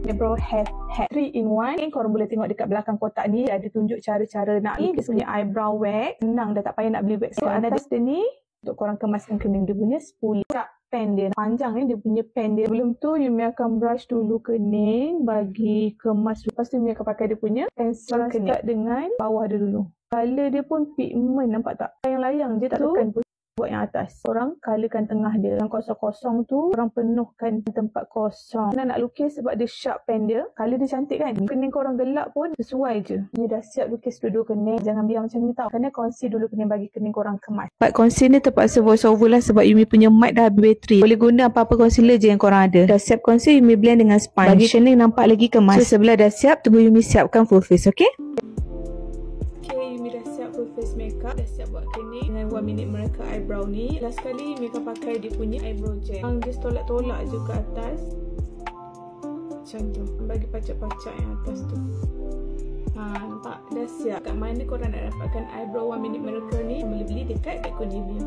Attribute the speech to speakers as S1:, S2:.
S1: Eyebrow hair 3 in 1. Korang boleh tengok dekat belakang kotak ni, ada tunjuk cara-cara nak ni. Dia punya eyebrow wax, senang dah, tak payah nak beli wax. So atas dia ni untuk korang kemaskan kening, dia punya spoolie. Pen dia panjang ni, dia punya pen dia. Sebelum tu you akan brush dulu kening bagi kemas. Lepas tu you akan pakai dia punya pensel kening. Start dengan bawah dia dulu. Color dia pun pigment, nampak tak? Layang-layang je, tak tekan pun. Buat yang atas, korang colorkan tengah dia. Yang kosong-kosong tu korang penuhkan tempat kosong. Nak lukis sebab dia sharp pen dia, color dia cantik kan. Kening korang gelap pun sesuai je. You dah siap lukis dulu kening, jangan biar macam ni tau. Kena conceal dulu kening bagi kening korang kemas. Part conceal ni terpaksa voice over lah sebab Yumi punya mic dah habis bateri. Boleh guna apa-apa concealer je yang korang ada. Dah siap conceal, Yumi blend dengan sponge bagi kening nampak lagi kemas. So sebelah dah siap, tunggu Yumi siapkan full face, okay? Yumi dah siap full face makeup, dah siap buat kening dengan 1 minute mereka eyebrow ni. Last sekali Yumi akan pakai dia punya eyebrow gel. Dia tolak-tolak je ke atas macam tu, bagi pacak-pacak yang atas tu. Nampak? Dah siap. Kat mana korang nak dapatkan eyebrow 1 minute mereka ni? Boleh beli dekat Kunivia.